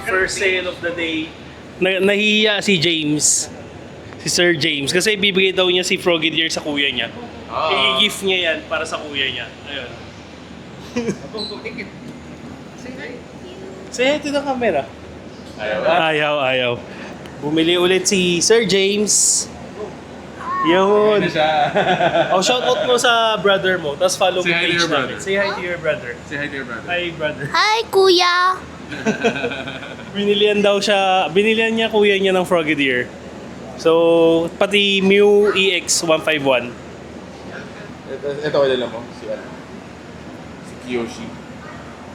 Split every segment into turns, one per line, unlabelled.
first sale of the day. Nahihiya si James. Si Sir James. Kasi bibigay daw niya si Frogadier sa kuya niya. I-gift niya yan para sa kuya niya. Ayun. Say hi to the camera. Ayaw. Bumili ulit si Sir James. Yun. Shoutout mo sa brother mo. Tapos follow mo page namin. Say hi to your brother.
Say hi to your brother.
Hi, brother.
Hi, kuya!
Binilihan niya kuya niya ng Frogadier. So, pati Mew EX151.
Ito kilala mo? Si Kiyoshi.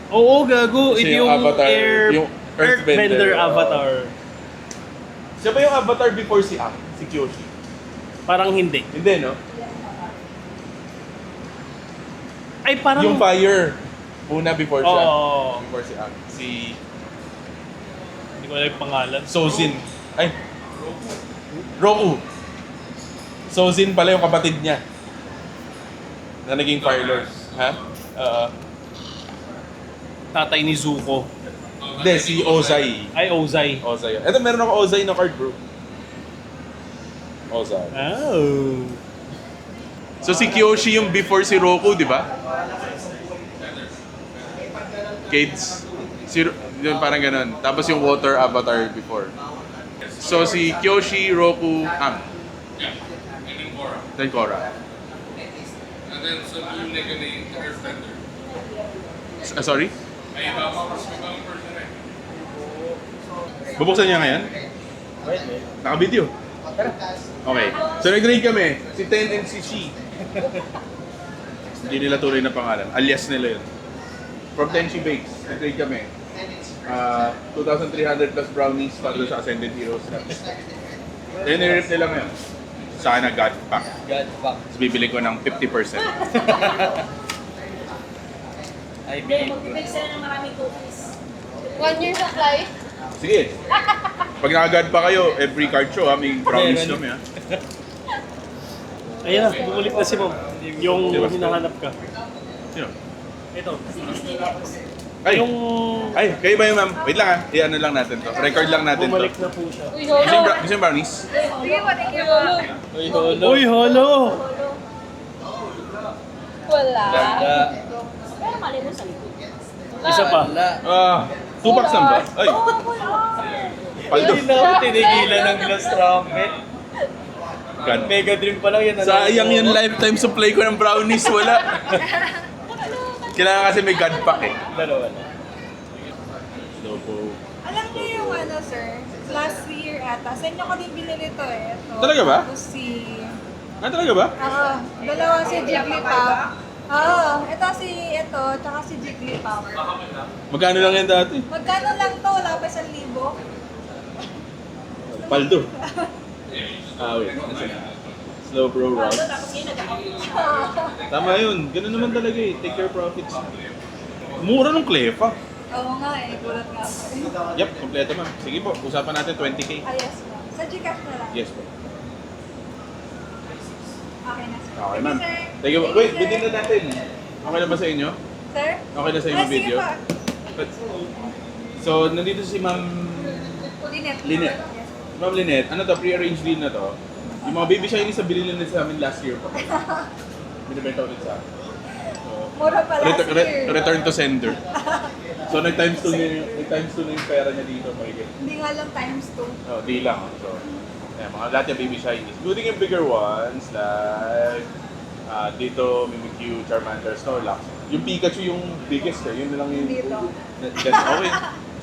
Oo, gago. Ito
Kasi
yung
avatar, yung
Earthbender avatar.
Siya ba yung avatar before si Kiyoshi?
Parang hindi.
Hindi, no?
Ay, parang...
Yung fire. Una before siya.
Oo.
Before si
Hindi ko alam yung pangalan.
Sojin. Ay. Roku. Sojin pala yung kapatid niya. Na naging Fire Lord. Ha?
Tatay ni Zuko.
Hindi, si Ozai.
Ay, Ozai.
Ozai. Ito, meron ako Ozai na card, bro. Ozai.
Oh.
So si Kiyoshi yung before si Roku, di ba? Kids. Yun parang ganun. Tapos yung water avatar before. So si Kiyoshi, Roku, then Korra.
And then some new nigga named Earthbender.
Sorry?
May ibang person eh.
Bubuksan niya ngayon? Naka-video. Okay. So nag-grade kami. Si Ten and si Shi. Hindi nila tuloy na pangalan. Alias nila yun. From Tenchi Bakes. Nag-grade kami. 2,300 plus brownies para sa Ascended Heroes. Then nirip nila ngayon. Sa akin na God Pack. Tapos bibili ko ng 50%.
Ay, bibig sila ng maraming cookies.
1 year supply?
Sige. Pag naka-God pa kayo, every card show may brownies kami
Ayan na, bumalik na si Mom. Yung
Diba?
hinahanap ka.
Sino?
Ito.
Ay!
Yung
Ay, kayo ba yung ma'am? Wait lang i-ano lang natin to. Record lang natin to.
bumalik na po siya.
Gusto yung brownies?
Sige po, thank you po.
Uy, holo!
Wala.
Pero mali mo sa likod.
Isa pa.
2 packs lang ba? Ay! Paldo.
Hindi na ako tinigilan ng Lost Trumpet.
God.
Mega Dream pa lang yan.
Sayang yung lifetime supply ko ng brownies. Wala. Kailangan kasi may God pack eh.
Dalawa na.
Hello po.
Alam niyo yung ano, sir? Last year ata. Sa inyo ko din binili to eh. Ito.
Talaga ba?
Tapos si...
Talaga ba?
Dalawa si Jigglypuff. Ito, tsaka si Jigglypuff.
Magkano lang yan dati?
Magkano lang to? Wala pa 1,000.
Paldo. Wait. Slow bro route.
Tapos ngayon nag-out.
Tama yun. Ganun naman talaga eh. Take your profits. Mura nung Clefa.
Oo nga eh. Gulat nga ako.
Yep, kompleto ma'am. Sige po, usapan natin 20k.
Yes ma'am. Sa Gcash na lang.
Yes po.
Okay na sir.
Okay ma'am.
Sir.
Thank you. Wait, bitin na natin. Okay na ba sa inyo?
Sir?
Okay na sa inyo
Sige
video?
pa.
So, nandito si Ma'am
Lynette.
Lynette. Ma'am Lynette, ano to? Pre-arranged deal na to. Yung mga baby shinies na binili na sa amin last year pa. Binibenta ulit sa akin. So,
Mura pa last year.
return to sender. So, nag-times 2 na yung pera niya dito.
Hindi nga lang times 2.
Oh, di lang. So, ayan, mga lahat yung baby shinies. Including yung bigger ones, like dito, Mimikyu, Charmander, Snorlax. Yung Pikachu yung biggest eh. Yun na lang yung...
Dito.
Okay.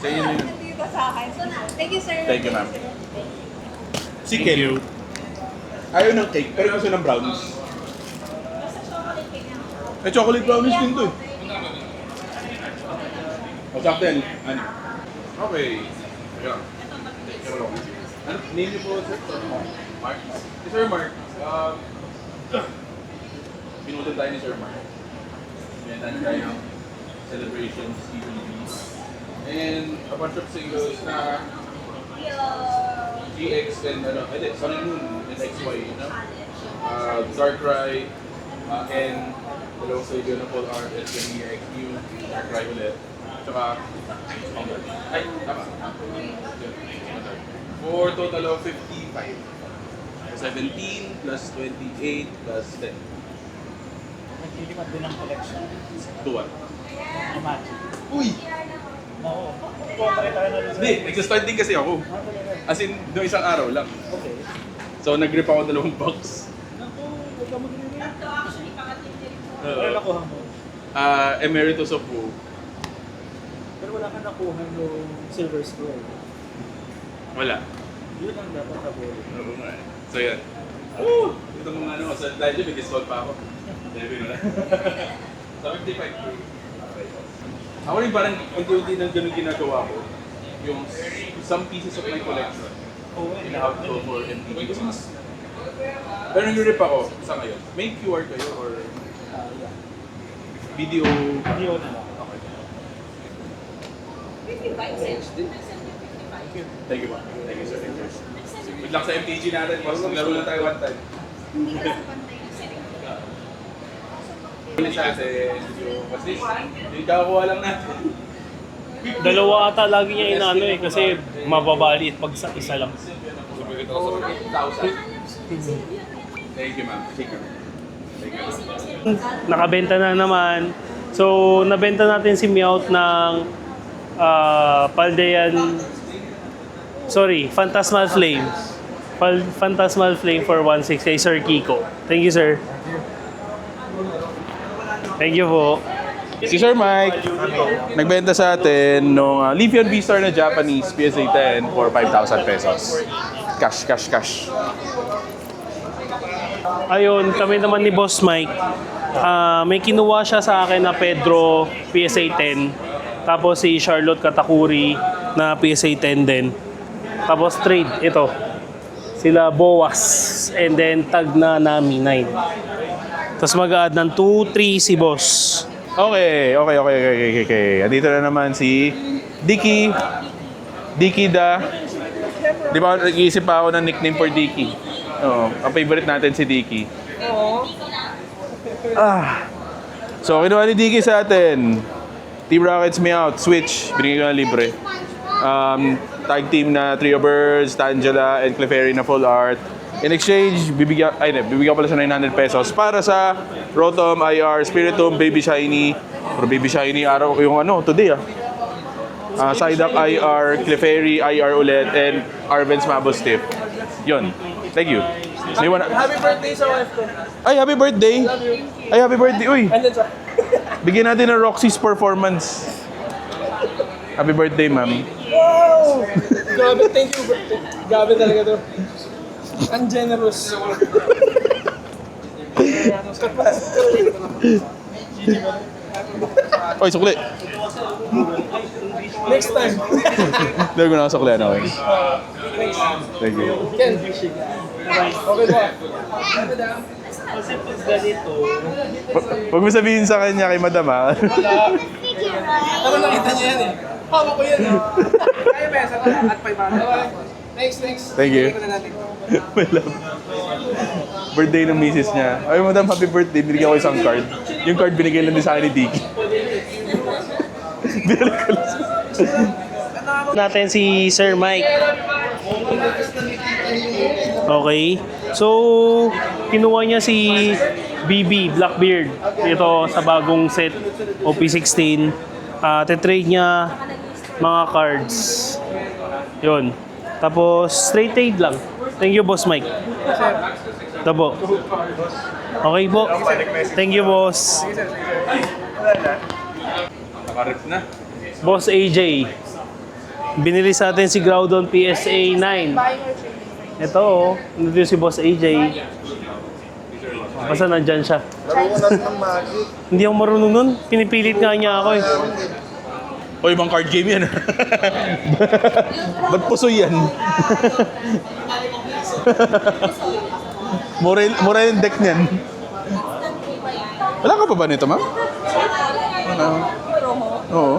Sa inyo yun.
Dito sa akin. Thank you, sir.
Thank you, ma'am. Si
Thank
Ken,
you.
ayaw ng cake, pero gusto ng brownies. Eh, chocolate brownies din to eh. O, sakto yan. Ano? Okay. Teka lang. Ano? Name niyo po, sir? Mark? Si Sir Mark, pinutin tayo ni Sir Mark. Pinuntan tayo ng celebrations, EVPs. And a bunch of singles na GX and Sun and Moon and XY, you know? Darkrai, and dalawang sa na Full Art, SNE, XQ, Darkrai ulit. tsaka ay, tama. For total of 55. 17 plus 28 plus 10.
Naglilipat din ang collection.
To what?
Imagine.
Uy!
Oo. Pakita ka na rin.
Hindi, nag-start din kasi ako. As in, noong isang araw lang.
Okay.
So, nag-grip ako 2 box.
Naku, huwag ka mag-review.
Actually, pangatin din.
Ano nakuha mo?
Emeritus of Wu.
Pero wala ka nakuha yung silver scroll.
Wala.
Yun ang dapat kabuli.
Oo nga eh. So, yan. Woo! Ito mga ano, sa live dyan, may discount pa ako. Debit na lang. Sa 55K. Ako rin parang unti-unti nang ganun ginagawa ko. Yung some pieces of my collection. In-out ko for MTV. Kasi mas... Pero nag-rip ako sa ngayon. May QR kayo or
Yeah.
video?
Video na lang.
Okay.
55 cents.
Thank you, ma. Thank you, sir. Thank you. Good luck sa MTG natin. Boss, naglaro lang tayo one time.
Hindi kasi pantay.
Ulit sa atin. Kasi yung kakakuha lang natin.
Dalawa ata lagi niya inaano eh kasi mababaliit pag sa isa lang.
Sumigit ako sa 8,000. Thank you, ma'am. Take care. Thank you.
Nakabenta na naman. So, nabenta natin si Meowth ng Paldean... Sorry, Phantasmal Flame. Phantasmal Flame for 1.6 kay Sir Kiko. Thank you, sir. Thank you po.
Si Sir Mike, nagbenta sa atin nung Leafeon V-Star na Japanese PSA 10 for 5,000 pesos. Cash, cash, cash.
Ayun, kami naman ni Boss Mike. May kinuha siya sa akin na Pedro PSA 10. Tapos si Charlotte Katakuri na PSA 10 din. Tapos trade, ito. Sila Boas. And then tag na Nami 9. Tapos mag-add ng 2-3 si Boss.
Okay. Andito na naman si Dicky. Dicky da. Di ba nag-iisip pa ako ng nickname for Dicky? Oo, ang favorite natin si Dicky. So, kinuha ni Dicky sa atin. Team Rockets Meowth, Switch. Binigay ko na libre. Tag team na Trio Birds, Tangela, and Clefairy na full art. In exchange, bibigyan pala siya 900 pesos para sa Rotom, IR, Spiritomb, Baby Shiny. Pero Baby Shiny, araw yung ano, today Psyduck, IR, Clefairy, IR ulit, and Arbenz Mabo Stiff. Yun. Thank you.
Happy birthday sa wife ko.
Ay, happy birthday! Ay, happy birthday! Uy!
And then sa...
Bigyan natin ng Roxy's performance. Happy birthday, ma'am.
Wow! Grabe, thank you. Grabe talaga to. Ang generous.
Oy, sukli!
Next time.
Dahil ko na sukli, ano? Thank you.
Ken. Okay ba?
Kasi pag ganito,
Huwag mo sabihin sa kanya kay madam, ha?
Pero nakita niya yan eh. Hawak ko yan eh. Kaya ba yan sa at 500? Next.
Thank you.
Bigay ko na natin.
My love. Birthday ng misis niya. Ay, madam, happy birthday. Binigyan ko isang card. Yung card binigay lang din sa akin ni Dicky. Binalik ko lang.
natin si Sir Mike. Okay. So, kinuha niya si BB, Blackbeard. Ito sa bagong set, OP16. Te-trade niya mga cards. Yun. Tapos, straight trade lang. Thank you, Boss Mike. Ito po. Okay po. Thank you, Boss.
Nakarip na.
Boss AJ. Binili sa atin si Groudon PSA 9. Ito oh. Nandito si Boss AJ. Basta nandyan siya. Hindi ako marunong nun. Pinipilit nga niya ako eh.
O, ibang card game yan. Ba't puso yan? Mura yung deck niyan. Wala ka pa ba nito, ma'am? Ano? Oo.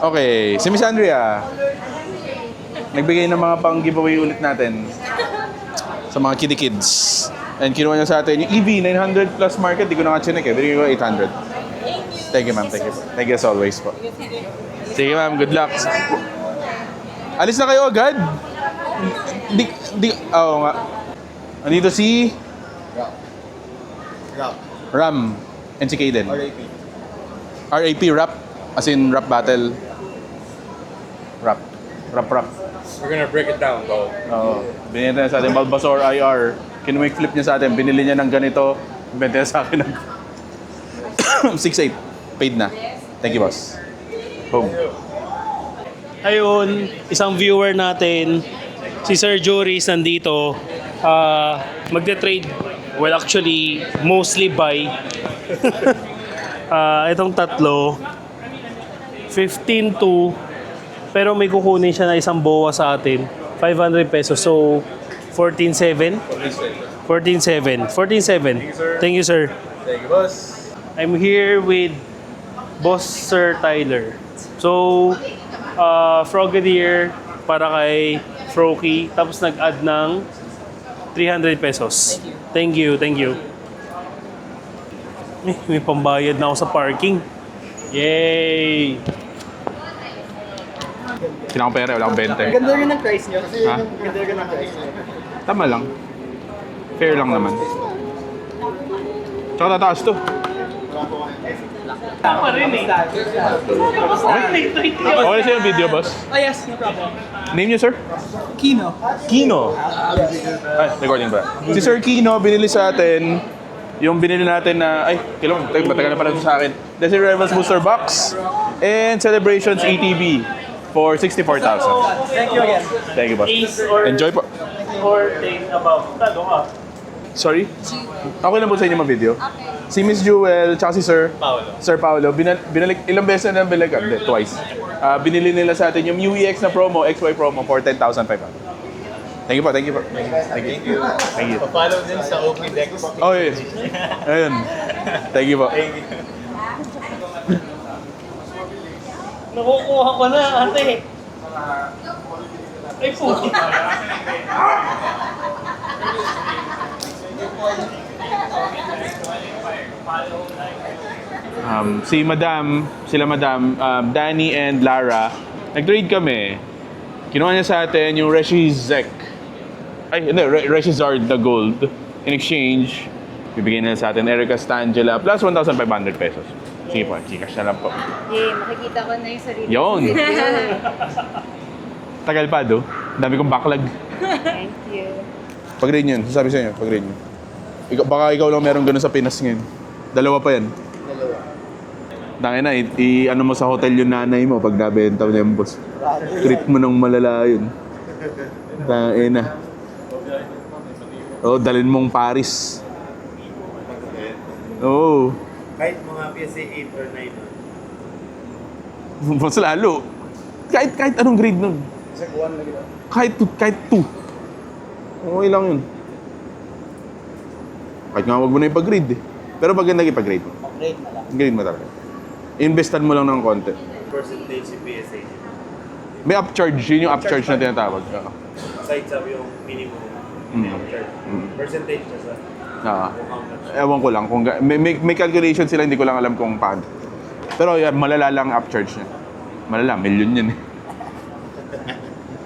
Okay, si Miss Andrea. Nagbigay ng mga pang-giveaway ulit natin sa mga kiddie kids. And kinuha niya sa atin yung EV 900 plus market. Di ko na nga chinek eh. Binigay ko 800. Thank you, ma'am. Thank you. Thank you as always po. Sige, ma'am. Good luck. Alis na kayo agad? Oo nga. Andito si... Ram. And si Kaden. RAP, rap. As in rap battle. Rap.
We're gonna break it down, though.
Oo. Binili niya sa atin, Balbasor IR. Kinuwik flip niya sa atin. Binili niya ng ganito. Binili niya sa akin ng 6'8". Paid na. Thank you, boss. Boom.
Ayun, isang viewer natin, si Sir Juris nandito. Magte-trade. Well, actually, mostly buy. Itong tatlo, 15-2. Pero may kukunin siya na isang boa sa atin. 500 pesos. So, 14-7? 14-7. 14-7. Thank you, sir.
Thank you, boss.
I'm here with Boss Sir Tyler. So, Frogadier para kay Froky. Tapos nag-add ng 300 pesos. Thank you. May pambayad na ako sa parking. Yay!
Kailangan ko pera, wala akong 20.
Ganda rin ang price nyo.
Ha?
Ganda rin ang price nyo.
Tama lang. Fair lang naman. Tsaka tataas to.
Tama rin eh.
Okay sa'yo yung video, boss?
Oh yes, no problem.
Name niyo, sir?
Kino.
Kino. Ay, recording ba? Si Sir Kino, binili sa atin yung binili natin na, ay, kailan, matagal na pala ito sa akin. Desert Rivals Booster Box and Celebrations ETB for 64,000.
Thank you again.
Thank you, boss.
Ace or
Enjoy po.
10 above. Talo ka.
Sorry? Okay lang po sa inyo mag-video. Si Miss Jewel, tsaka si Sir Paolo, binalik, ilang beses na binalik? Hindi, twice. Binili nila sa atin yung UEX na promo, XY promo for 10,500. Thank you po. Thank you.
Follow din sa OK Dex.
Oh, yeah. Ayun. Thank you po.
Nakukuha ko na, ate. Ay, puti.
Sila Madam, Danny and Lara, nag-trade kami. Kinuha niya sa atin yung Reshizek. Ay, hindi, Reshizard na gold. In exchange, bibigyan nila sa atin Erica Stangela plus 1,500 pesos. Sige po, Gcash na lang po.
Yay, makikita ko na yung sarili.
Yun! Tagal pa, do. Dami kong backlog.
Thank you.
Pag-grade yun, sasabi sa inyo, pag-grade yun. Baka ikaw lang meron ganun sa Pinas ngayon. Dalawa pa yan. Tangina, ano mo sa hotel yung nanay mo pag nabenta mo na yung boss. Treat mo ng malala yun. Tangina. Oh, dalhin mong Paris. Oh.
Kahit mga PSA 8 or 9.
Mas lalo. Kahit anong grade nun. Kahit 2. Okay lang yun. Kahit nga wag mo na ipag-grade eh. Pero maganda ipag-grade mo.
Grade na lang.
Grade mo talaga. Investan mo lang ng konti.
Percentage si PSA.
May upcharge. Yun yung upcharge na tinatawag.
Aside sa yung minimum upcharge. Percentage na sa
Ewan ko lang. Kung may calculation sila, hindi ko lang alam kung paano. Pero yeah, malala lang upcharge niya. Malala, million yan eh.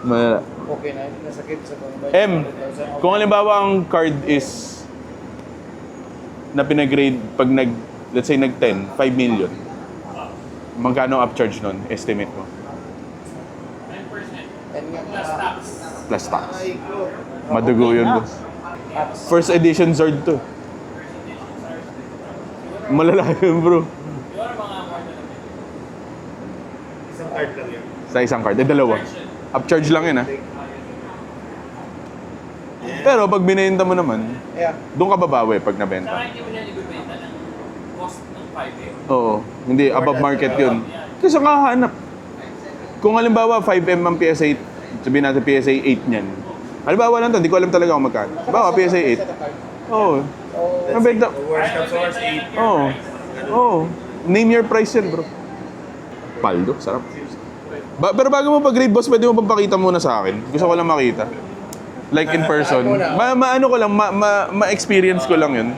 Malala.
Okay na, nasakit sa mga
Kung halimbawa ang card is na pinag-grade pag let's say nag-10, 5 million. Magkano upcharge nun? Estimate mo?
10%.
Plus tax. Madugo yun, boss. First edition Zord to. Malala yun, bro.
isang card lang yun.
Sa isang card. Dalawa. Upcharge lang yun, ha? Pero pag binenta mo naman, doon ka babawi pag nabenta.
Saka hindi mo na ibibenta ng cost ng 5M.
Oo. Hindi, above market yun. Kasi kahanap. Kung halimbawa 5M ang PSA, sabihin natin PSA 8 niyan. Halimbawa lang to, hindi ko alam talaga kung magkano. Halimbawa PSA 8. Oo. Nabenta.
Worst comes to worst 8.
Oo. Oo. Name your price yan, bro. Paldo, sarap. Pero bago mo pag-grade, boss, pwede mo pakita muna sa akin. Gusto ko lang makita. Like in person. Maano ko lang, ma-experience ko lang yun.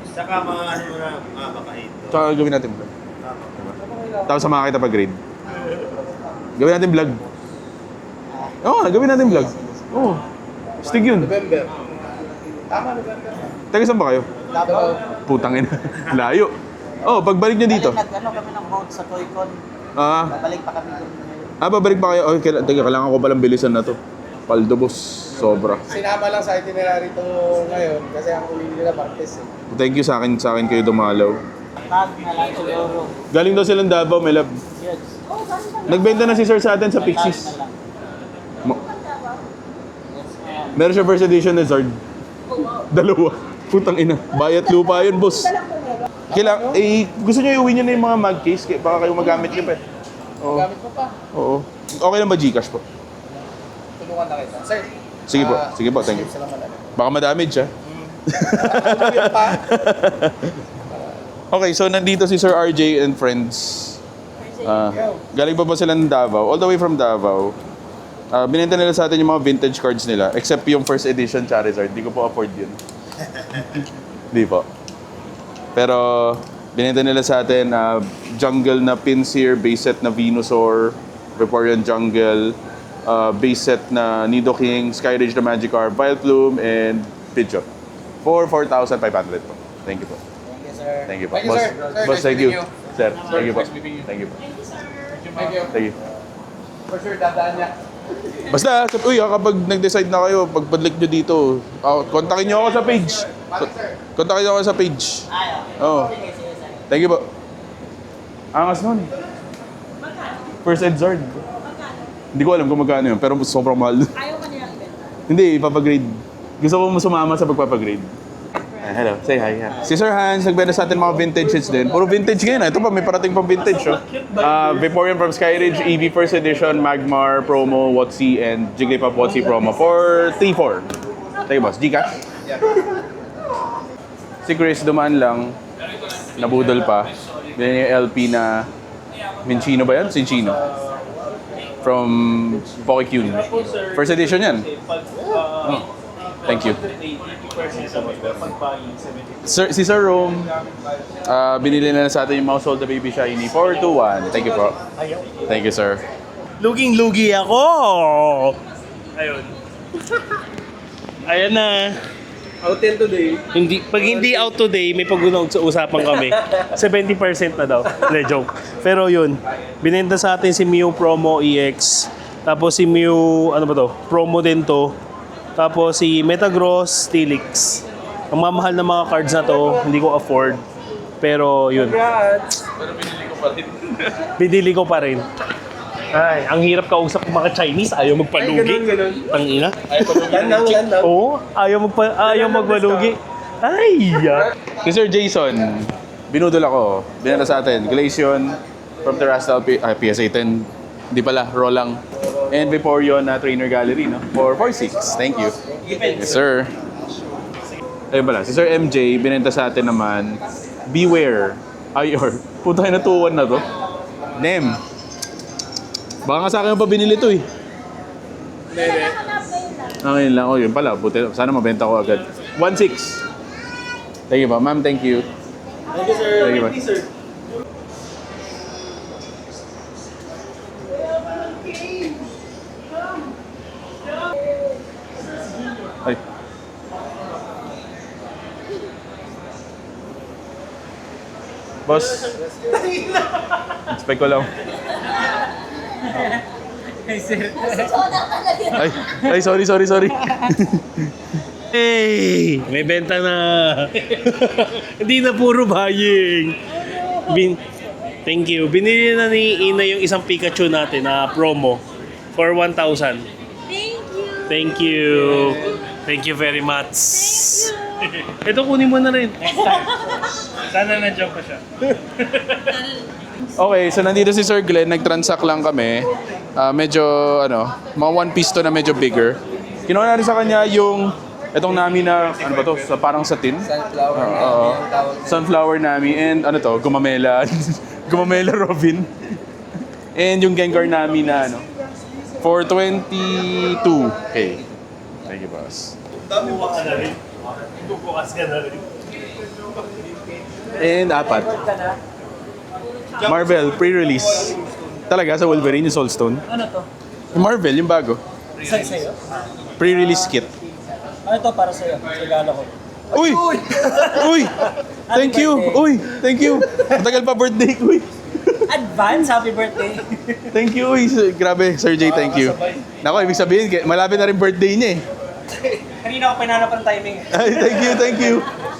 Saka mga ano na makakait.
Tsaka gawin natin ba? Tapos samahan kita pag-grade. Gawin natin vlog. Oo, gawin natin vlog. Oo. Stig yun.
November. Tama, November.
Taga saan ba kayo?
Davao.
Putang ina. Layo. Oh, pagbalik nyo dito.
Nag-ano kami ng boat sa Toycon.
Ah,
Babalik pa kami doon.
babalik pa kayo. Okay, teka, kailangan ko palang bilisan na to. Paldo boss, sobra.
Sinama lang sa itinerary to ngayon kasi ang uli nila Martes eh.
Thank you sa akin kayo dumalaw.
Tag na lang siguro.
Galing daw silang Davao, may love.
Yes.
Nagbenta na si Sir sa atin sa Pixies. Mo- Meron siya first edition na Zard. Dalawa. Putang ina. Bayat lupa yun, boss. Gusto nyo iuwi nyo na yung mga mag case? Baka kayo magamit nyo pa eh. Oo.
Gamit mo pa.
Oo. Okay lang ba Gcash po?
Tulungan na kita. Sir.
Sige po. Sige po, thank you.
Salamat.
Baka madamage siya.
Tulungan pa.
Okay, so nandito si Sir RJ and friends. Galing pa sila ng Davao? All the way from Davao. Binenta nila sa atin yung mga vintage cards nila. Except yung first edition Charizard. Di ko po afford yun. Di po. Pero binenta nila sa atin jungle na Pinsir, base set na Venusaur, Vaporeon Jungle, base set na Nidoking, Skyridge na Magikarp, Vileplume, and Pidgeot. For 4,500 po. Thank you po.
Thank you, sir.
Thank you po.
Thank you,
Boss,
sir. Sir,
boss,
nice
thank you.
meeting you.
Sir, thank you po.
Nice meeting you.
Thank you po.
Thank you.
Thank you.
For sure, dadaan niya.
Basta, kapag nag-decide na kayo, pagpadlik nyo dito, kontakin nyo ako sa page. Kontakin nyo ako sa page. Oo. Thank you po. Angas nun. First Ed Zard. Hindi ko alam kung magkano yun, pero sobrang mahal.
Ayaw ka nilang ibenta.
Hindi, ipapagrade. Gusto ko sumama sa pagpapagrade. Hello, say hi. Si Sir Hans, nagbenta sa atin mga vintage hits din. Puro vintage ngayon. Ito pa, may parating pang vintage. Oh. Vaporeon from Skyridge, EV First Edition, Magmar, Promo, Watsy, and Jigglypuff Watsy Promo for 3-4. Thank you, boss. Gcash? Si Chris, dumaan lang. Nabudol pa. Binili yung LP na Minchino ba yan? Cinchino. From Pokecune. First edition yan. Oh. Thank you. Si Sir Rome, binili na sa atin yung Mouse Hold the Baby Shiny 421. Thank you po. Thank you, sir.
Luging-lugi ako! Ayun. Ayan na.
Out 10 today.
Pag hindi out today, may pag-usapan kami. 70% na daw. Le, joke. Pero yun, binenta sa atin si Mew Promo EX. Tapos si Mew, ano ba to? Promo din to. Tapos si Metagross Steelix. Ang mamahal na mga cards na to, hindi ko afford. Pero yun.
Congrats!
Binili ko pa rin. Ay, ang hirap kausap ng mga Chinese. Ayaw magpalugi.
ganun.
Ang ina.
Yan lang.
Oo, ayaw magpalugi. Ay,
Si Sir Jason, binudol ako. Binenta sa atin. Glaceon from Terastal PSA 10. Hindi pala, raw lang. And Vaporeon na Trainer Gallery, no? For 4.6. Thank you. Yes, sir. Ayun pala, si Sir MJ, binenta sa atin naman, Beware. Ayor. Puta na 2-1 na to. Nem. Baka nga sa akin pa binili to eh. Ngayon lang. Oh, yun pala. Buti. Sana mabenta ko agad. 1.6. Thank you pa. Ma'am, thank you.
Thank you, sir.
Thank you, ma'am.
sir.
Ay. Boss. Expect ko lang. Ay, sorry.
Hey! May benta na! Hindi na puro buying! Thank you. Binili na ni Ina yung isang Pikachu natin na promo for 1,000.
Thank you.
Thank you. Thank you very much. Ito kunin mo na rin. Sana nandiyan pa siya.
Okay, so nandito si Sir Glenn. Nag-transact lang kami. Medyo, mga one piece to na medyo bigger. Kinuha natin sa kanya yung itong nami na, ano ba to? Parang satin?
Sunflower.
Sunflower nami. And ano to? Gumamela. Gumamela Robin. And yung Gengar nami na for 22K. Thank you, boss.
Bukas ka na rin. Bukas ka na rin.
And 4. Marvel, pre-release. Talaga sa Wolverine yung Soulstone?
Ano to?
Yung Marvel, yung bago.
Isa sa'yo?
Pre-release kit.
Ano to para sa'yo? Regalo ko.
Uy! Uy! Thank you! Uy! Thank you! Matagal pa birthday ko. Uy!
Advance, happy birthday!
Thank you! Uy! Grabe, Sir Jay, thank you. Nako, ibig sabihin, malapit na rin birthday niya eh.
Kanina ako pinanap ang timing eh.
Ay, thank you, thank you.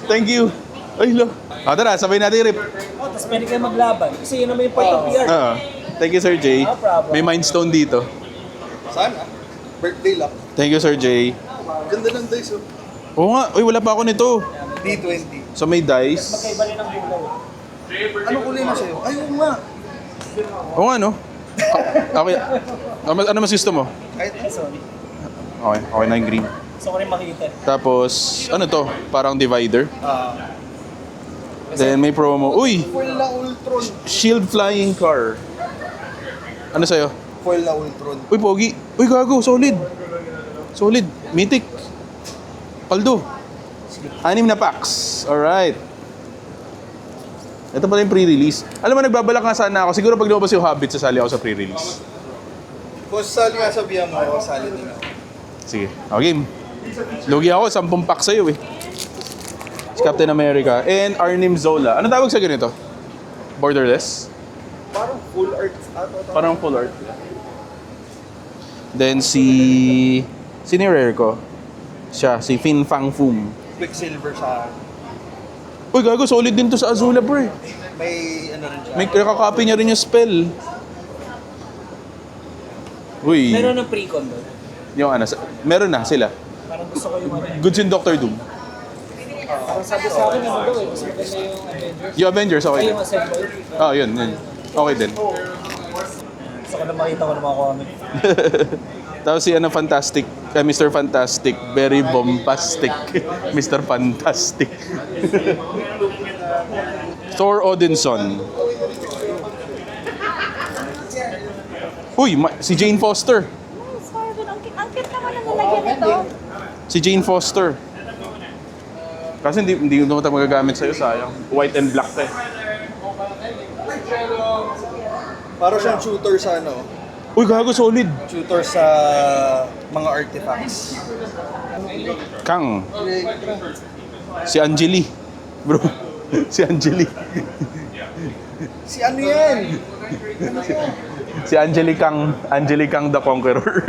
Thank you. Ay, lo. Tara, sabay natin, Rip.
Oh, tapos pwede kayo maglaban. Kasi yun naman yung part ng PR.
Thank you, Sir Jay.
No problem.
May Mindstone dito.
Sana. Birthday lang.
Thank you, Sir Jay.
Ganda ng dice, oh.
Oo nga. Uy, wala pa ako nito.
D20.
So, may dice.
Magkaiba rin ang kulay.
Anong kulay na sa'yo? Ay, oo nga.
Oo nga, no? Okay. Ano mas gusto mo?
Kahit
Sorry.
Okay, okay na yung green.
Gusto ko rin makikita.
Tapos, ano to? Parang divider. Then may promo. Uy!
foil na Ultron.
Shield flying car. Ano sa'yo?
Foil na Ultron.
Uy, pogi. Uy, gago. Solid. Solid. Mythic. Paldo. 6 na packs. Alright. Ito pala yung pre-release. Alam mo, nagbabalak nga sana ako. Siguro pag lumabas yung Hobbit, sasali ako sa pre-release.
Kung sali nga sabihan mo, sali din ako.
Sige. Okay. Lugi ako. 10 packs sa'yo eh. Si Captain America. And Arnim Zola. Ano tawag sa ganito? Borderless?
Parang full art ato.
Parang full art. Then si rare ko. Siya, si Fin Fang Foom.
Quicksilver sa...
Uy, gago, solid din to sa Azula, bro.
May ano rin siya.
May kakakopy niya rin yung spell. Uy.
Meron ng pre-con doon.
Yung ano, meron na sila.
Parang gusto ko yung ano.
Goods in Doctor Doom.
Parang sabi sa akin ano daw eh. Mas maganda yung Avengers.
Yung Avengers, okay
Ay,
din.
yung Assemble.
Yun. Okay din.
Gusto ko na makita ko ng mga comic.
Tapos si Fantastic, Mr. Fantastic, very bombastic. Mr. Fantastic. Thor Odinson. Uy, si Jane Foster.
Nice, Marvin. Ang cute naman ang nalagyan nito.
Si Jane Foster. Kasi hindi ko tayo magagamit sa'yo, sayang. White and black eh.
Para siyang shooter sa ano.
Uy, gago, solid.
Shooter sa mga artifacts.
Kang. Si Angeli. Bro, si Angeli.
Si ano yan?
Si Angeli Kang the Conqueror.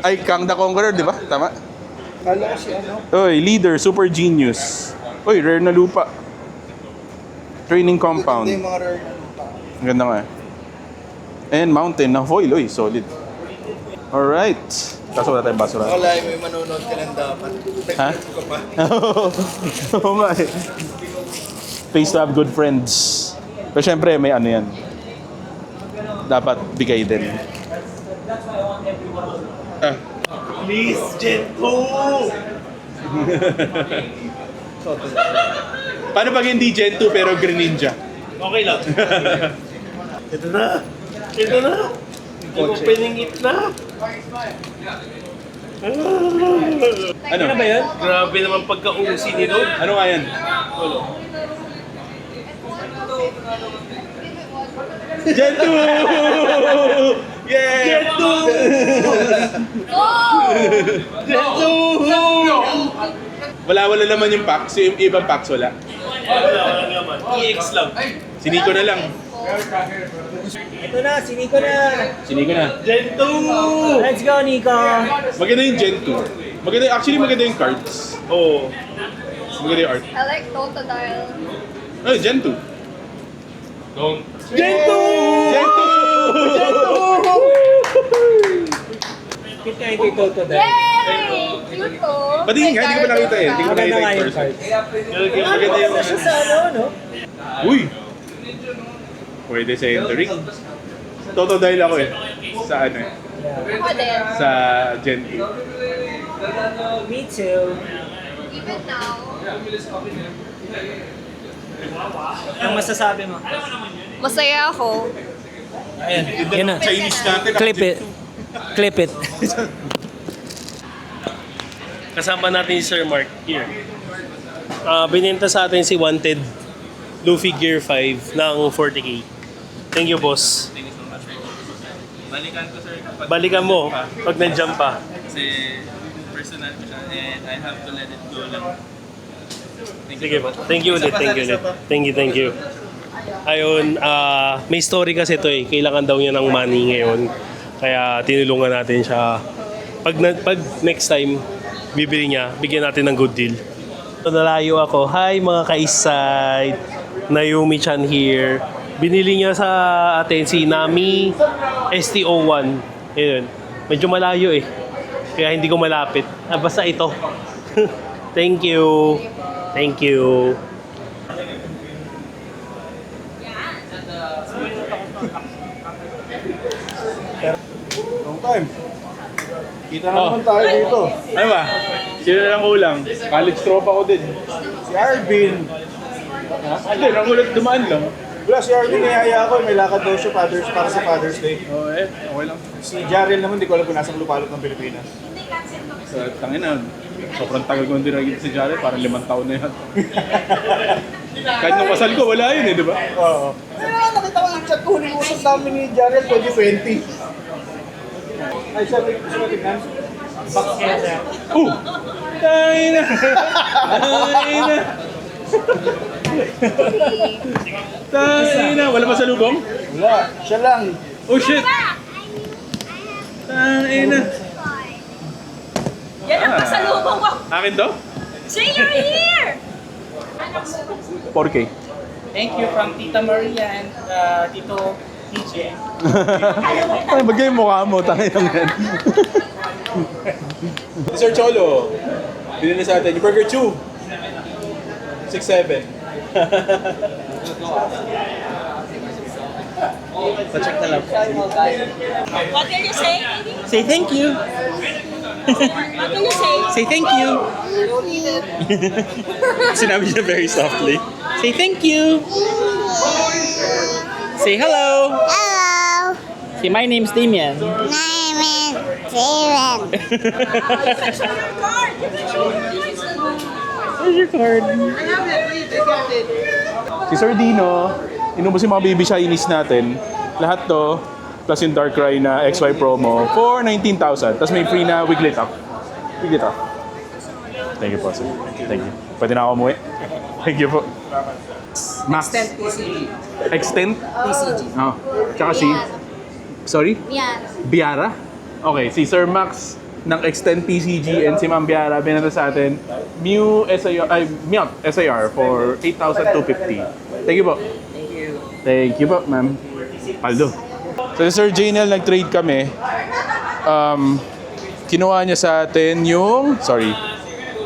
Ay, Kang the Conqueror, di ba? Tama?
Kala ko si ano.
Uy, leader, super genius. Uy, rare na lupa. Training compound.
Hindi yung mga rare na lupa.
Ang ganda nga eh. And mountain na foil. Uy, solid. Alright. Kaso wala tayong basura.
Wala, may manonood ka lang dapat.
Ha?
Tagpito ka pa.
Oo nga eh. Pays to have good friends. Pero syempre, may ano yan. Dapat bigay din.
Please, Gen 2!
Paano pag hindi Gen 2 pero Greninja?
Okay lang. Ito na. Ito na. Opening it na.
Ano?
Ano ba yun?
Grabe naman pagka-usi nito.
Ano nga yan? Gen 2! Yay! Gen 2! Gen 2! Wala naman yung packs. Yung ibang packs wala.
Wala naman. EX lang.
Si Nico na lang.
Ito na, si Nico na.
Si Nico na.
Gen 2!
Let's go, Nico.
Maganda yung Gen 2. Maganda yung cards.
Oo.
Maganda yung art.
I like Totodile.
Ay, Gen 2.
Don't.
Gen 2! Gen 2!
Cute nga yung kay Toto dahil.
Yay! Cute to.
Ba't hindi nga? Hindi ko pa nakita eh. Hindi ko pa
Maganda
nakita
nga
yung
yung
person.
card.
Maganda yung...
Siya sa ano, no?
Uy! Pwede sa entering. Totodile ako eh. Sa ano eh.
Ako din.
Sa Gen 2.
Me too.
Even now.
Ang masasabi mo?
Masaya ako.
Ayan, yun na.
Chinese natin.
Clip it. Clip it.
Kasama natin si Sir Mark. Here. Binenta sa atin si Wanted. Luffy Gear 5 ng 40k. Thank you, boss.
Thank you so much. Balikan ko sir kapag
Balikan mo pag nandiyan pa.
kasi personal ko siya and I have to let it go lang.
Sige po. Thank you ulit. Thank you ulit. Thank you. Ayun, may story kasi to eh. Kailangan daw niya ng money ngayon. Kaya tinulungan natin siya. Pag next time, bibili niya, bigyan natin ng good deal. So, nalayo ako. Hi mga ka-Eastside. Naomi-chan here. Binili niya sa atin si Nami STO1. Ayun. Medyo malayo eh. Kaya hindi ko malapit. Basta ito. Thank you. Thank you.
Long time. Kita na naman tayo dito. Ano ba? Sino lang ulang? College tropa ko din. Si Arvin. Ha? Hindi, nagulat dumaan lang. Wala, si Arvin niyaya ako. May lakad daw siya para sa Father's Day. Oo okay lang. Si Jarrell naman, di ko alam kung nasang lupalot ng Pilipinas. Sa tangina, sobrang tagal ko hindi naging si Jarrell. Parang 5 taon na yan. Kahit nung kasal ko, wala yun eh, di ba? Oo. Pero nakita ko yung chat ko, huling usap namin ni Jarrell 2020. Ay, siya, gusto mo tignan? Oh! Tayo na! Tayo na! Wala pa sa lubong? Wala, siya lang. Oh shit! Tayo na!
Yan ang pasalubong ko.
Akin to?
Say you're here!
4K.
Thank you from Tita Maria and Tito DJ.
Ay, bagay yung mukha mo, tangin lang yan. Sir Cholo, binili sa atin yung Burger Chew. 6-7.
Pa-check na lang.
What can you say?
Say thank you.
What can you say?
Say thank you. Sinabi niya very softly. Say thank you. Say hello.
Hello,
Say my name's Damian.
my name is Steven.
Where's your card? Si Sir Dino, inubos yung mga baby shinies natin. Lahat to, plus yung Darkrai na XY promo for 19,000. Tapos may free na Wigglytuff up. Wigglytuff up. Thank you po, sir. Thank you. Pwede na ako umuwi? Thank you po. Max. Extend? PCG. Oh. Tsaka si... Sorry?
Yeah.
Biara? Okay, si Sir Max ng Extend PCG and si Ma'am Biara binenta sa atin Mew SAR for 8,250. Thank you po. Thank you po, ma'am. Paldo. So, si Sir Janel, nag-trade kami. Kinuha niya sa atin yung,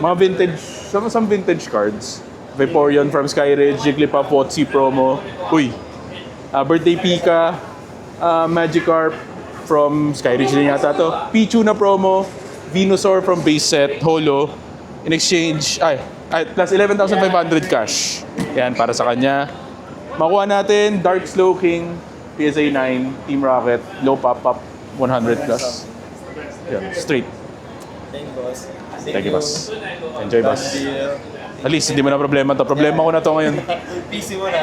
mga vintage, some vintage cards. Vaporeon from Skyridge, Jigglypuff, Wotzi promo. Uy! Birthday Pika, Magikarp from Skyridge din yata to. Pichu na promo, Venusaur from base set, Holo. In exchange, plus 11,500 cash. Yan, para sa kanya. Makuha natin Dark Slowking, PSA 9, Team Rocket, low pop-up, 100 plus. Yan, straight. Thank you, boss. Enjoy, boss. At least, hindi mo na problema to. Problema ko na to ngayon.
PC mo na.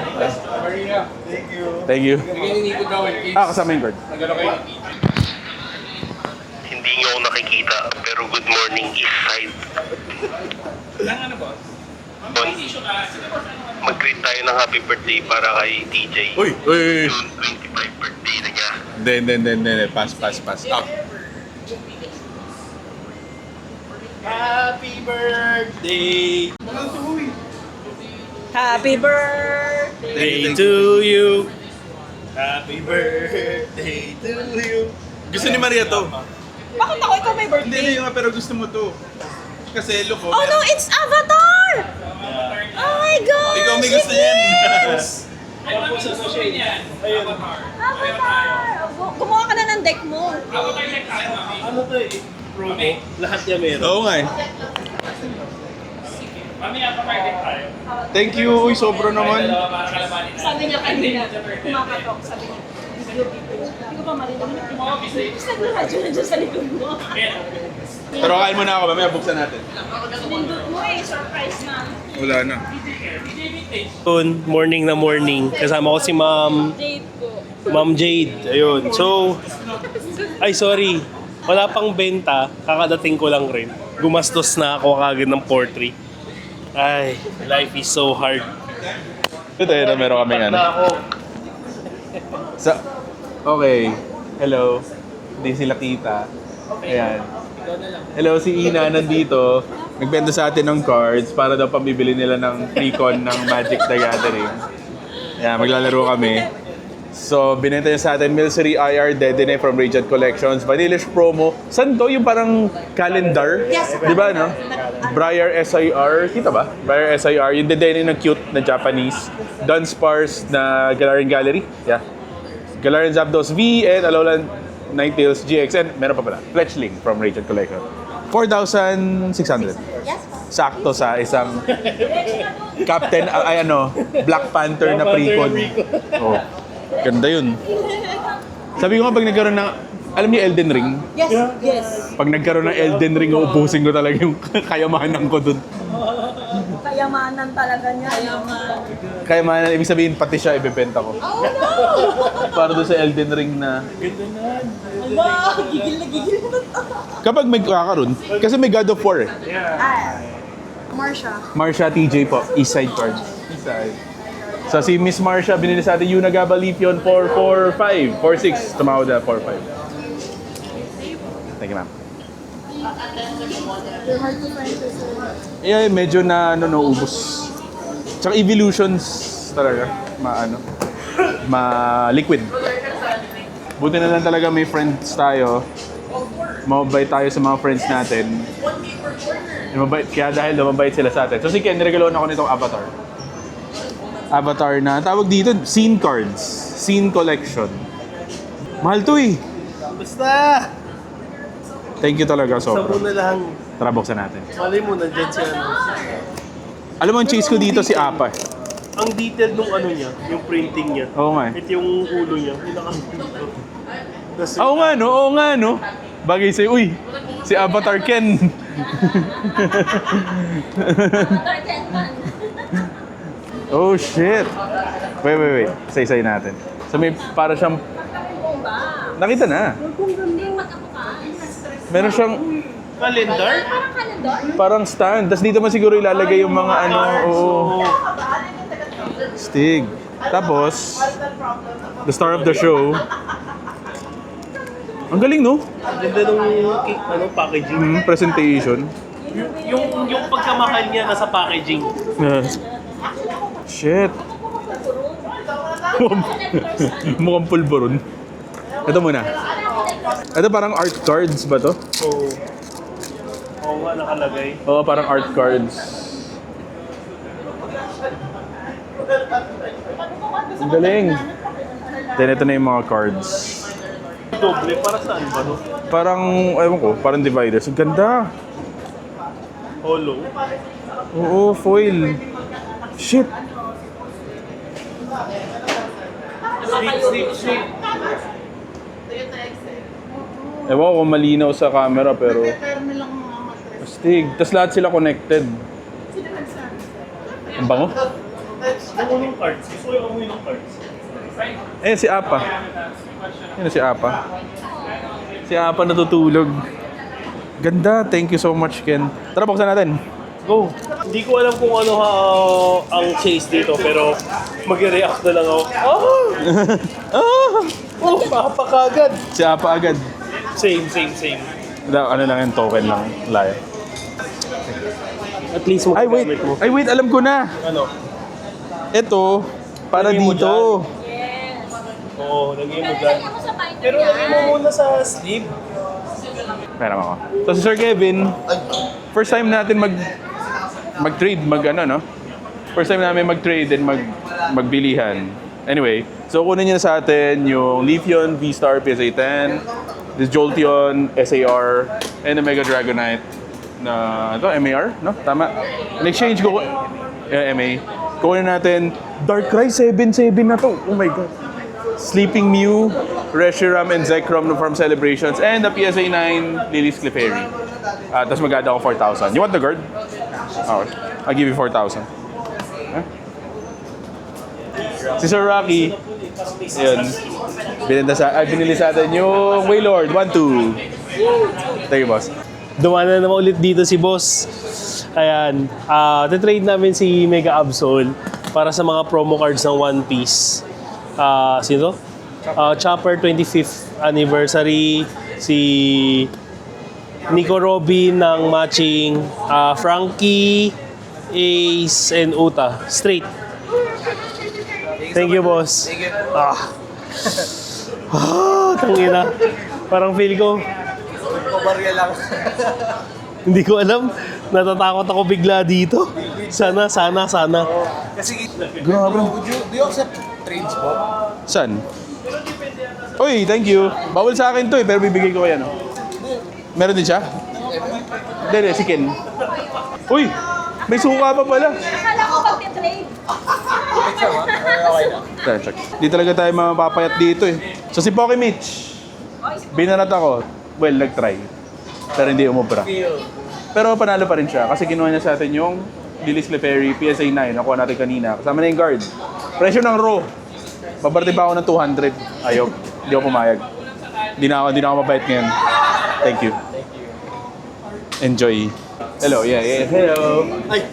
Maria, thank you.
Thank you.
Hindi ko gawin, kids.
Kasama yung card.
Nagano kayo?
Hindi niyo ako nakikita, pero good morning East Side.
Ano boss?
Mag-greet tayo ng happy birthday para kay DJ.
Uy!
June 25 birthday na niya.
Hindi. Pass. Stop.
Happy birthday!
Happy birthday!
Day to you.
Happy birthday to you! Gusto ni Maria to.
Bakit ako ikaw may birthday?
Hindi nga, pero gusto mo to. Kasi look,
Oh no, it's Avatar! Oh my God!
ikaw may gusto yan.
Avatar! Gumawa ka na ng deck mo.
Ano to eh? Promo. Lahat niya meron.
Oo nga eh. Thank you. Uy, sobra naman.
Sabi niya kanina, kumakatok. Sabi niya, video. Hindi ko pa marinig. Tapos nag-radyo na dyan sa likod mo.
Pero kain muna ako. Mamaya buksan natin.
Nindot mo eh, surprise na.
Wala na.
Yun, morning na morning. Kasama ko si Ma'am
Jade po.
Ma'am Jade. Ayun. So, ay sorry. Wala pang benta. Kakadating ko lang rin. Gumastos na ako kagad ng 4-3. Ay, life is so hard.
Ito yun, meron kaming ano.
Na ako.
Okay. Hello. Hindi sila kita. Ayan. Hello, si Ina nandito. Nagbenta sa atin ng cards para daw pambibili nila ng pre-con ng Magic the Gathering. Ayan, maglalaro kami. So, binenta niya sa atin Milcery IR Dedenne from Radiant Collections. Vanillish promo. Saan to? Yung parang calendar?
Yes.
Di ba, no? Briar SIR. Kita ba? Briar SIR. Yung Dedenne na cute na Japanese. Dunsparce na Galarian Gallery. Yeah. Galarian Zapdos V and Alolan Ninetales GX. And meron pa pala. Fletchling from Radiant Collection. 4,600.
Yes.
Sakto sa isang Captain, Black Panther na pre-con. Oh. Ganda yun. Sabi ko nga pag nagkaroon ng, alam niyo Elden Ring?
Yes. Yes.
Pag nagkaroon ng Elden Ring, uubusin ko talaga yung kayamanan ko dun.
Kayamanan talaga niya.
Kayamanan, ibig sabihin pati siya ibebenta ko.
Oh no!
Para doon sa Elden Ring na...
Aba, gigil na gigil na.
Kapag may kakaroon, kasi may God of War eh.
Marsha
TJ po, Eastside cards. Eastside. So si Miss Marsha, binili sa atin Yuna Gaba Leafeon 445, 46, tumawad na 45. Thank you, ma'am. Yeah, medyo na ubos. Tsaka evolutions talaga, liquid. Buti na lang talaga may friends tayo. Mababait tayo sa mga friends natin. Mabait, kaya dahil mabait sila sa atin. So si Ken, niregaloan ako nitong Avatar na, tawag dito, scene cards. Scene collection. Mahal to eh.
Basta!
Thank you talaga,
Sa
sobra.
muna lang.
Tara, buksan natin.
Malay mo, nandyan siya.
Alam mo, ang chase ko dito si Apa.
Ang detailed nung ano niya, yung printing niya.
Oo nga eh.
Ito yung ulo niya. Pinaka-dito. Tapos
Oo nga no. Bagay sa'yo, uy, si Avatar Ken. Oh shit. Wait. Say natin. So may para siyang... Nakita na. Meron siyang
calendar?
parang stand. Tapos dito mo siguro ilalagay yung mga ano. Oo. Stig. Tapos, the star of the show. Ang galing, no?
Ang ganda nung packaging.
Presentation.
Yung pagkamahal niya nasa packaging.
Shit. Mukhang pulburon. Ito muna. Ito parang art cards ba to?
Oo nga, nakalagay.
Oo, parang art cards. Ang galing. Then ito na yung mga cards.
Doble, para saan ba no?
Parang, ewan ko, parang dividers. Ang ganda.
Hollow.
Oo, foil. Shit.
Sweet.
Ewan ko kung malinaw sa camera pero... Astig. Tapos lahat sila connected. Ang bango.
Yung unang cards. Gusto ko yung unang cards.
Eh, si Apa. Yan si Apa. Si Apa natutulog. Ganda. Thank you so much, Ken. Tara, buksan natin.
Go. Hindi ko alam kung ano ang chase dito, pero mag-react na lang ako. Papa kagad.
Si Apa agad.
Same.
Ano lang yung token lang. Layo.
At least
Ay, wait.
magagamit mo.
Ay, wait. Alam ko na.
Ano?
Ito, para
Lagay mo
dito.
Oo, lagay mo dyan. Pero lagay mo muna sa sleeve.
Pera ako. So si Sir Kevin, first time natin mag-trade, no? First time namin mag-trade and magbilihan. Anyway, so kunin niya sa atin yung Leafeon V-Star PSA 10, this Jolteon SAR, and the Mega Dragonite na ito, MAR, no? Tama. In exchange, MA. Kunin natin Darkrai 7-7 na to. Oh my god. Sleeping Mew, Reshiram, and Zekrom from Celebrations, and the PSA 9 Lily's Clefairy. Tapos mag-add ako 4,000. You want the guard? Okay. I'll give you 4,000. Huh? Si Sir Rocky. Ayun. Binili sa atin yung Waylord 1-2. Thank you, boss.
Dumaan na naman ulit dito si boss. Ayan. Titrade namin si Mega Absol para sa mga promo cards ng One Piece. Sino? Chopper 25th anniversary. Si Nico Robin ng matching. Frankie, Ace, and Uta. Straight. Thank you, boss.
Thank you.
Tangina. Parang feel ko,
Barya lang.
hindi ko alam. Natatakot ako bigla dito. Sana.
Kasi,
Grabe.
do you accept trades po?
Saan? Uy, thank you. Bawal sa akin to pero bibigay ko kayo, no? Meron din siya? Hindi, si Ken. Uy, may suka pa pala.
Akala ko pag-trade.
Check. Di talaga tayo mapapayat dito eh. So si Pocky Mitch, binarat ako. Well, nag-try. Pero hindi umubra. Pero panalo pa rin siya kasi kinuha niya sa atin yung Lilis Clefairy PSA 9 nakuha natin kanina. Kasama na yung guard. Presyo ng raw. Babarte pa ako ng 200. Ayok. Hindi ako pumayag. Hindi na ako mabait ngayon. Thank you. Enjoy. Hello, yeah. Hello.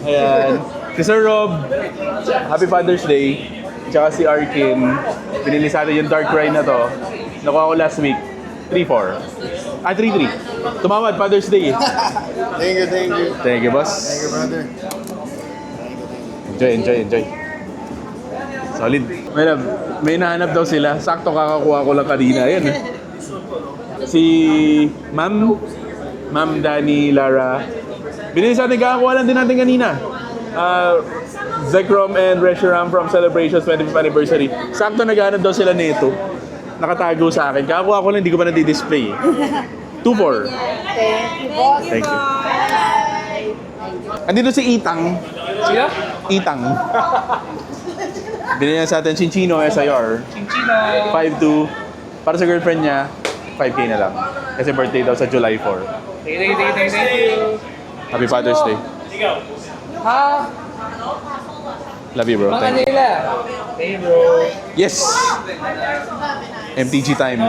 Ayan. Si Sir Rob, Happy Father's Day. Tsaka si Arkin. Binili sa atin yung Dark Ride na to. Nakuha ko last week. 3-4. 3-3. Tumawad, Father's Day.
Thank you.
Thank you, boss.
Thank you, brother.
Enjoy. Solid. May love, may nahanap daw sila. Sakto kakakuha ko lang kanina. Ayan. Si Ma'am Dani Lara. Binili sa atin, kakakuha lang din natin kanina. Zekrom and Reshiram from Celebrations 25th Anniversary. Sakto naghahanap daw sila nito. Nakatago sa akin. Kakakuha ko lang, hindi ko pa na-display. 2-4. Thank you. Andito si Itang.
Sino?
Itang. Binili niya sa atin Chinchino SIR.
Chinchino.
5-2. Para sa girlfriend niya, 5K na lang. Kasi birthday daw sa July 4.
Thank you.
Happy Father's Day.
Ha?
Love you, bro.
Mga
Thank you.
nila. Hey, bro.
Yes! MTG time.